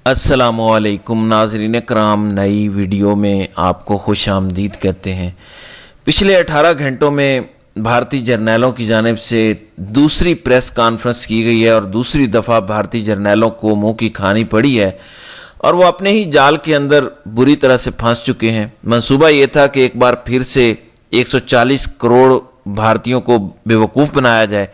अस्सलामुअलैकुम नाज़रीन कराम, नई वीडियो में आपको खुश आमदीद कहते हैं। पिछले 18 घंटों में भारतीय जर्नैलों की जानिब से दूसरी प्रेस कॉन्फ्रेंस की गई है और दूसरी दफ़ा भारतीय जर्नैलों को मुंह की खानी पड़ी है और वो अपने ही जाल के अंदर बुरी तरह से फंस चुके हैं। मंसूबा ये था कि एक बार फिर से 140 करोड़ भारतीयों को बेवकूफ़ बनाया जाए।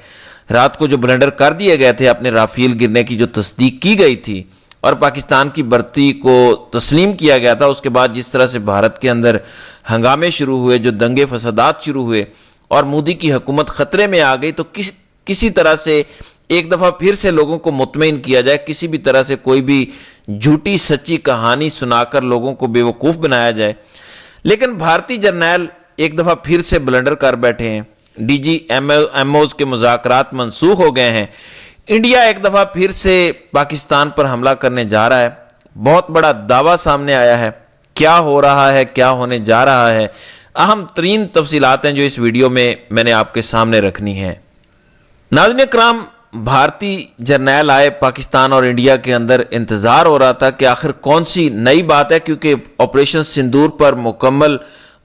रात को जो ब्लंडर कर दिए गए थे, अपने राफेल गिरने की जो तस्दीक की गई थी और पाकिस्तान की बर्ती को तस्लीम किया गया था, उसके बाद जिस तरह से भारत के अंदर हंगामे शुरू हुए, जो दंगे फसादात शुरू हुए और मोदी की हुकूमत ख़तरे में आ गई, तो किसी तरह से एक दफ़ा फिर से लोगों को मुतमईन किया जाए, किसी भी तरह से कोई भी झूठी सच्ची कहानी सुनाकर लोगों को बेवकूफ़ बनाया जाए। लेकिन भारतीय जर्नैल एक दफ़ा फिर से ब्लंडर कर बैठे हैं। DGMOs के मुज़ाकरात मनसूख हो गए हैं। इंडिया एक दफ़ा फिर से पाकिस्तान पर हमला करने जा रहा है। बहुत बड़ा दावा सामने आया है। क्या हो रहा है, क्या होने जा रहा है, अहम तरीन तफसीलात हैं जो इस वीडियो में मैंने आपके सामने रखनी है। नाज़रीन कराम, भारतीय जर्नैल आए पाकिस्तान और इंडिया के अंदर। इंतज़ार हो रहा था कि आखिर कौन सी नई बात है, क्योंकि ऑपरेशन सिंदूर पर मुकम्मल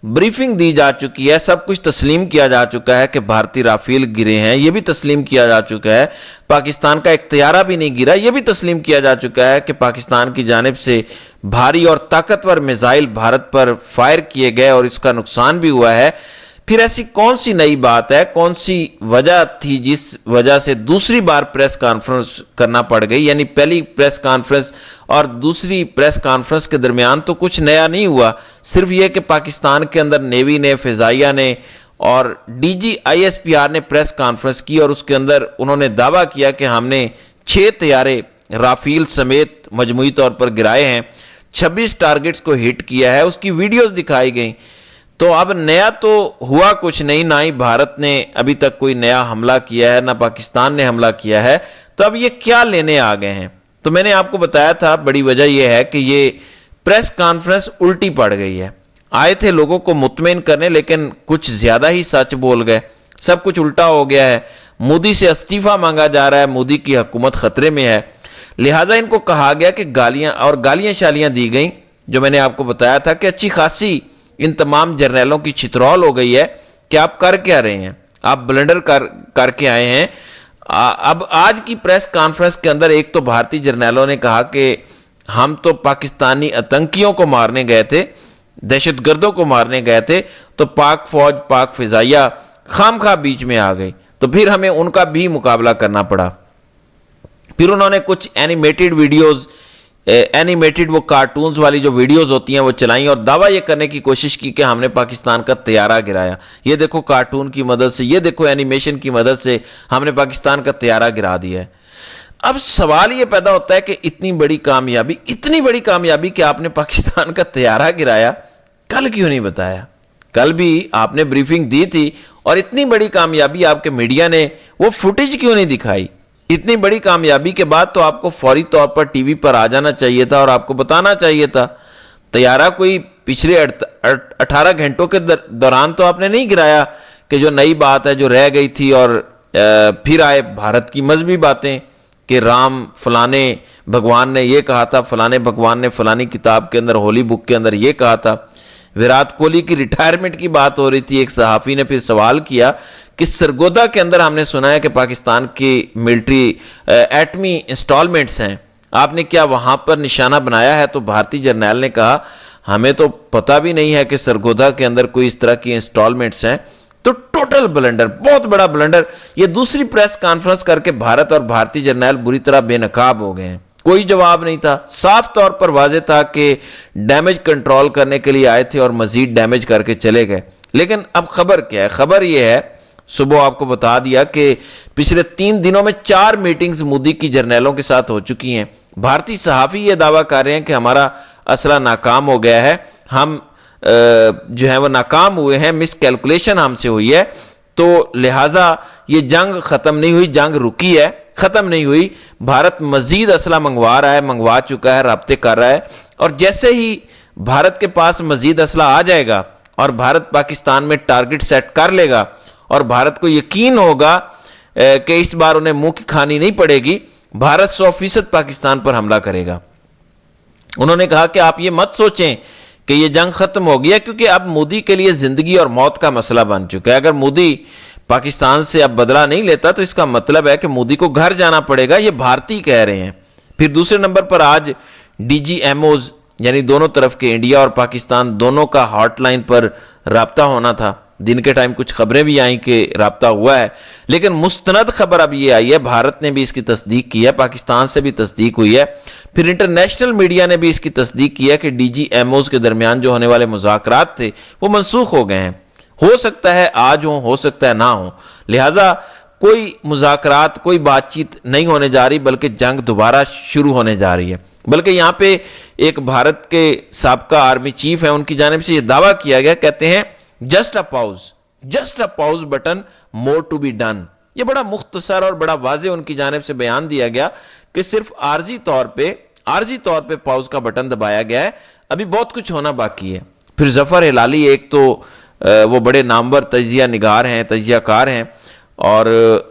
ब्रीफिंग दी जा चुकी है, सब कुछ तस्लीम किया जा चुका है कि भारतीय राफेल गिरे हैं, यह भी तस्लीम किया जा चुका है। पाकिस्तान का एक तैयारा भी नहीं गिरा, यह भी तस्लीम किया जा चुका है कि पाकिस्तान की जानिब से भारी और ताकतवर मिसाइल भारत पर फायर किए गए और इसका नुकसान भी हुआ है। फिर ऐसी कौन सी नई बात है, कौन सी वजह थी जिस वजह से दूसरी बार प्रेस कॉन्फ्रेंस करना पड़ गई? यानी पहली प्रेस कॉन्फ्रेंस और दूसरी प्रेस कॉन्फ्रेंस के दरमियान तो कुछ नया नहीं हुआ, सिर्फ ये कि पाकिस्तान के अंदर नेवी ने, फिजाइया ने और DGISPR ने प्रेस कॉन्फ्रेंस की और उसके अंदर उन्होंने दावा किया कि हमने 6 तैयारे राफेल समेत मजमूई तौर पर गिराए हैं, 26 टारगेट्स को हिट किया है, उसकी वीडियोस दिखाई गई। तो अब नया तो हुआ कुछ नहीं, ना ही भारत ने अभी तक कोई नया हमला किया है, ना पाकिस्तान ने हमला किया है। तो अब ये क्या लेने आ गए हैं? तो मैंने आपको बताया था, बड़ी वजह यह है कि ये प्रेस कॉन्फ्रेंस उल्टी पड़ गई है। आए थे लोगों को मुतमईन करने, लेकिन कुछ ज्यादा ही सच बोल गए, सब कुछ उल्टा हो गया है। मोदी से इस्तीफा मांगा जा रहा है, मोदी की हुकूमत खतरे में है, लिहाजा इनको कहा गया कि गालियां शालियां दी गई। जो मैंने आपको बताया था कि अच्छी खासी इन तमाम जर्नैलों की छितरौल हो गई है कि आप कर क्या रहे हैं, आप ब्लंडर करके आए हैं। अब आज की प्रेस कॉन्फ्रेंस के अंदर एक तो भारतीय जर्नैलों ने कहा कि हम तो पाकिस्तानी आतंकियों को मारने गए थे, दहशतगर्दों को मारने गए थे, तो पाक फौज, पाक फिजाइया खामखा बीच में आ गई, तो फिर हमें उनका भी मुकाबला करना पड़ा। फिर उन्होंने कुछ एनिमेटेड वो कार्टून्स वाली जो वीडियोस होती हैं वो चलाई और दावा ये करने की कोशिश की कि हमने पाकिस्तान का तैयारा गिराया। ये देखो कार्टून की मदद से, ये देखो एनिमेशन की मदद से हमने पाकिस्तान का तैयारा गिरा दिया है। अब सवाल ये पैदा होता है कि इतनी बड़ी कामयाबी कि आपने पाकिस्तान का तैयारा गिराया, कल क्यों नहीं बताया? कल भी आपने ब्रीफिंग दी थी और इतनी बड़ी कामयाबी आपके मीडिया ने वो फुटेज क्यों नहीं दिखाई? इतनी बड़ी कामयाबी के बाद तो आपको फौरी तौर पर टीवी पर आ जाना चाहिए था और आपको बताना चाहिए था। तैयारा कोई पिछले 18 घंटों के दौरान तो आपने नहीं गिराया कि जो नई बात है जो रह गई थी। और फिर आए भारत की मजहबी बातें कि राम फलाने भगवान ने ये कहा था, फलाने भगवान ने फलानी किताब के अंदर, होली बुक के अंदर ये कहा था। विराट कोहली की रिटायरमेंट की बात हो रही थी, एक सहाफी ने फिर सवाल किया कि सरगोदा के अंदर हमने सुना है कि पाकिस्तान की मिलिट्री एटमी इंस्टॉलमेंट्स हैं, आपने क्या वहां पर निशाना बनाया है? तो भारतीय जर्नैल ने कहा हमें तो पता भी नहीं है कि सरगोदा के अंदर कोई इस तरह की इंस्टॉलमेंट्स हैं। तो टोटल ब्लंडर, बहुत बड़ा ब्लंडर। ये दूसरी प्रेस कॉन्फ्रेंस करके भारत और भारतीय जर्नैल बुरी तरह बेनकाब हो गए हैं। कोई जवाब नहीं था, साफ तौर पर वाज़ेह था कि डैमेज कंट्रोल करने के लिए आए थे और मजीद डैमेज करके चले गए। लेकिन अब खबर क्या है? खबर यह है, सुबह आपको बता दिया कि पिछले 3 दिनों में 4 मीटिंग्स मोदी की जर्नैलों के साथ हो चुकी हैं। भारतीय सहाफ़ी ये दावा कर रहे हैं कि हमारा असला नाकाम हो गया है, हम जो है वो नाकाम हुए हैं, मिस कैलकुलेशन हमसे हुई है, तो लिहाजा ये जंग खत्म नहीं हुई, जंग रुकी है, खत्म नहीं हुई। भारत मजीद असला मंगवा रहा है, मंगवा चुका है, राब्ते कर रहा है। और जैसे ही भारत के पास मजीद असला आ जाएगा और भारत पाकिस्तान में टारगेट सेट कर लेगा और भारत को यकीन होगा कि इस बार उन्हें मुंह की खानी नहीं पड़ेगी, भारत 100% पाकिस्तान पर हमला करेगा। انہوں نے کہا کہ آپ یہ مت سوچیں کہ یہ جنگ ختم ہو گیا، کیونکہ اب مودی کے لیے زندگی اور موت کا مسئلہ بن چکا ہے۔ اگر مودی پاکستان سے اب بدلہ نہیں لیتا تو اس کا مطلب ہے کہ مودی کو گھر جانا پڑے گا، یہ بھارتی کہہ رہے ہیں۔ پھر دوسرے نمبر پر آج ڈی جی ایم اوز یعنی دونوں طرف کے انڈیا اور پاکستان دونوں کا ہاٹ لائن پر رابطہ ہونا تھا۔ دن کے ٹائم کچھ خبریں بھی آئیں کہ رابطہ ہوا ہے، لیکن مستند خبر اب یہ آئی ہے، بھارت نے بھی اس کی تصدیق کی ہے، پاکستان سے بھی تصدیق ہوئی ہے، پھر انٹرنیشنل میڈیا نے بھی اس کی تصدیق کی ہے کہ ڈی جی ایم اوز کے درمیان جو ہونے والے مذاکرات تھے وہ منسوخ ہو گئے ہیں۔ ہو سکتا ہے آج ہوں، ہو سکتا ہے نہ ہوں، لہٰذا کوئی مذاکرات، کوئی بات چیت نہیں ہونے جا رہی، بلکہ جنگ دوبارہ شروع ہونے جا رہی ہے۔ بلکہ یہاں پہ ایک بھارت کے سابقہ آرمی چیف ہیں، ان کی جانب سے یہ دعویٰ کیا گیا، کہتے ہیں just a pause button more to be done. یہ بڑا مختصر اور بڑا واضح ان کی جانب سے بیان دیا گیا کہ صرف عارضی طور پہ پاؤز کا بٹن دبایا گیا ہے، ابھی بہت کچھ ہونا باقی ہے۔ پھر ظفر ہلالی ایک تو وہ بڑے نامور تجزیہ نگار ہیں، تجزیہ کار ہیں اور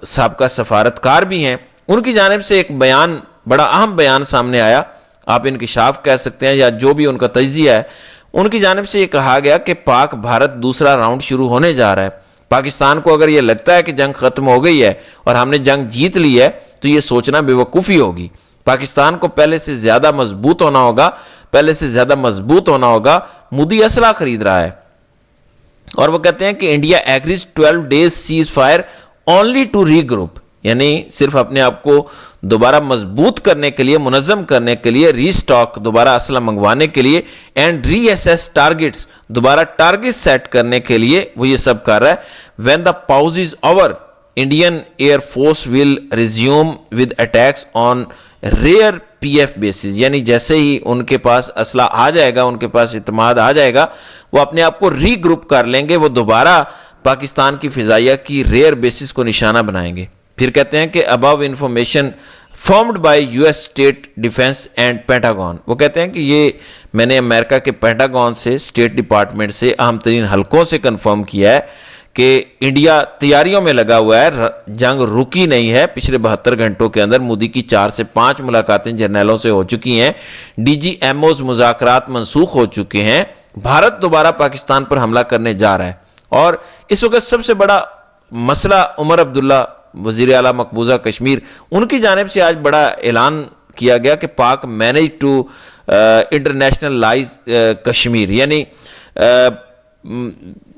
سابقہ سفارتکار بھی ہیں، ان کی جانب سے ایک بیان، بڑا اہم بیان سامنے آیا، آپ انکشاف کہہ سکتے ہیں یا جو بھی ان کا تجزیہ ہے، ان کی جانب سے یہ کہا گیا کہ پاک بھارت دوسرا راؤنڈ شروع ہونے جا رہا ہے۔ پاکستان کو اگر یہ لگتا ہے کہ جنگ ختم ہو گئی ہے اور ہم نے جنگ جیت لی ہے تو یہ سوچنا بے وقوفی ہوگی۔ پاکستان کو پہلے سے زیادہ مضبوط ہونا ہوگا، مودی اسلحہ خرید رہا ہے، اور وہ کہتے ہیں کہ India agrees 12 days ceasefire only to regroup, یعنی صرف اپنے آپ کو دوبارہ مضبوط کرنے کے لیے، منظم کرنے کے لیے، ری سٹاک دوبارہ اسلحہ منگوانے کے لیے، اینڈ ری ایسیس ٹارگٹس دوبارہ ٹارگٹ سیٹ کرنے کے لیے وہ یہ سب کر رہا ہے۔ When the pause is over Indian Air Force will resume with attacks on rear P F bases, یعنی جیسے ہی ان کے پاس اسلحہ آ جائے گا، ان کے پاس اعتماد آ جائے گا، وہ اپنے آپ کو ری گروپ کر لیں گے، وہ دوبارہ پاکستان کی فضائیہ کی ریئر بیسز کو نشانہ بنائیں گے۔ پھر کہتے ہیں کہ ابو information formed by U S state defence and Pentagon, وہ کہتے ہیں کہ یہ میں نے امریکہ کے پینٹاگون سے، اسٹیٹ ڈپارٹمنٹ سے، اہم ترین حلقوں سے کنفرم کیا ہے کہ انڈیا تیاریوں میں لگا ہوا ہے، جنگ رکی نہیں ہے۔ پچھلے 72 گھنٹوں کے اندر مودی کی 4 سے 5 ملاقاتیں جرنیلوں سے ہو چکی ہیں، ڈی جی ایم اوز مذاکرات منسوخ ہو چکے ہیں، بھارت دوبارہ پاکستان پر حملہ کرنے جا رہا ہے۔ اور اس وقت سب سے بڑا مسئلہ عمر عبداللہ وزیر اعلیٰ مقبوضہ کشمیر، ان کی جانب سے آج بڑا اعلان کیا گیا کہ پاک مینیج ٹو انٹرنیشنلائز کشمیر، یعنی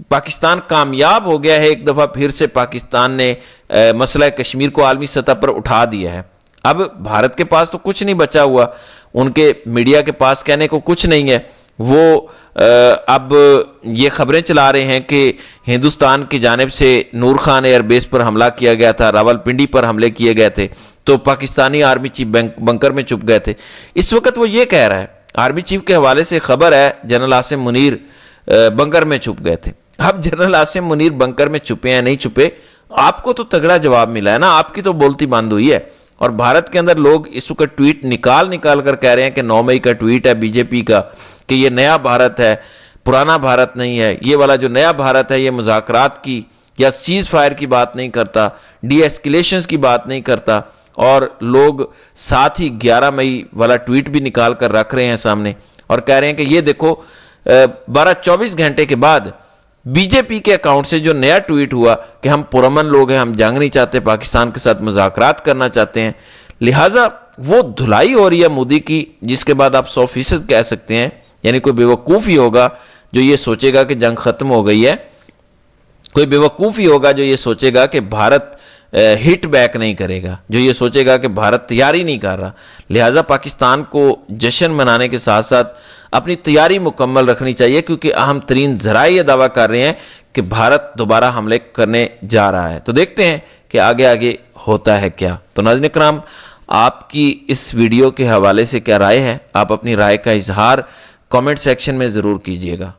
پاکستان کامیاب ہو گیا ہے، ایک دفعہ پھر سے پاکستان نے مسئلہ کشمیر کو عالمی سطح پر اٹھا دیا ہے۔ اب بھارت کے پاس تو کچھ نہیں بچا ہوا، ان کے میڈیا کے پاس کہنے کو کچھ نہیں ہے، وہ اب یہ خبریں چلا رہے ہیں کہ ہندوستان کی جانب سے نور خان ایئر بیس پر حملہ کیا گیا تھا، راول پنڈی پر حملے کیے گئے تھے، تو پاکستانی آرمی چیف بنکر میں چھپ گئے تھے۔ اس وقت وہ یہ کہہ رہا ہے، آرمی چیف کے حوالے سے خبر ہے جنرل عاصم منیر بنکر میں چھپ گئے تھے۔ اب جنرل عاصم منیر بنکر میں چھپے ہیں نہیں چھپے، آپ کو تو تگڑا جواب ملا ہے نا، آپ کی تو بولتی بند ہوئی ہے۔ اور بھارت کے اندر لوگ اس وقت ٹویٹ نکال کر کہہ رہے ہیں کہ 9 مئی کا ٹویٹ ہے بی جے پی کا کہ یہ نیا بھارت ہے، پرانا بھارت نہیں ہے، یہ والا جو نیا بھارت ہے یہ مذاکرات کی یا سیز فائر کی بات نہیں کرتا، ڈی ایسکیلیشنز کی بات نہیں کرتا، اور لوگ ساتھ ہی 11 مئی والا ٹویٹ بھی نکال کر رکھ رہے ہیں سامنے اور کہہ رہے ہیں کہ یہ دیکھو 12-24 گھنٹے کے بعد بی جے پی کے اکاؤنٹ سے جو نیا ٹویٹ ہوا کہ ہم پرامن لوگ ہیں، ہم جنگ نہیں چاہتے، پاکستان کے ساتھ مذاکرات کرنا چاہتے ہیں، لہٰذا وہ دھلائی ہو رہی ہے مودی کی، جس کے بعد آپ 100% کہہ سکتے ہیں، یعنی کوئی بیوقوف ہی ہوگا جو یہ سوچے گا کہ جنگ ختم ہو گئی ہے، کوئی بیوقوف ہی ہوگا جو یہ سوچے گا کہ بھارت ہٹ بیک نہیں کرے گا، جو یہ سوچے گا کہ بھارت تیاری نہیں کر رہا۔ لہٰذا پاکستان کو جشن منانے کے ساتھ ساتھ اپنی تیاری مکمل رکھنی چاہیے، کیونکہ اہم ترین ذرائع یہ دعویٰ کر رہے ہیں کہ بھارت دوبارہ حملے کرنے جا رہا ہے۔ تو دیکھتے ہیں کہ آگے ہوتا ہے کیا۔ تو ناظرین کرام، آپ کی اس ویڈیو کے حوالے سے کیا رائے ہے؟ آپ اپنی رائے کا اظہار کامنٹ سیکشن میں ضرور کیجیے گا۔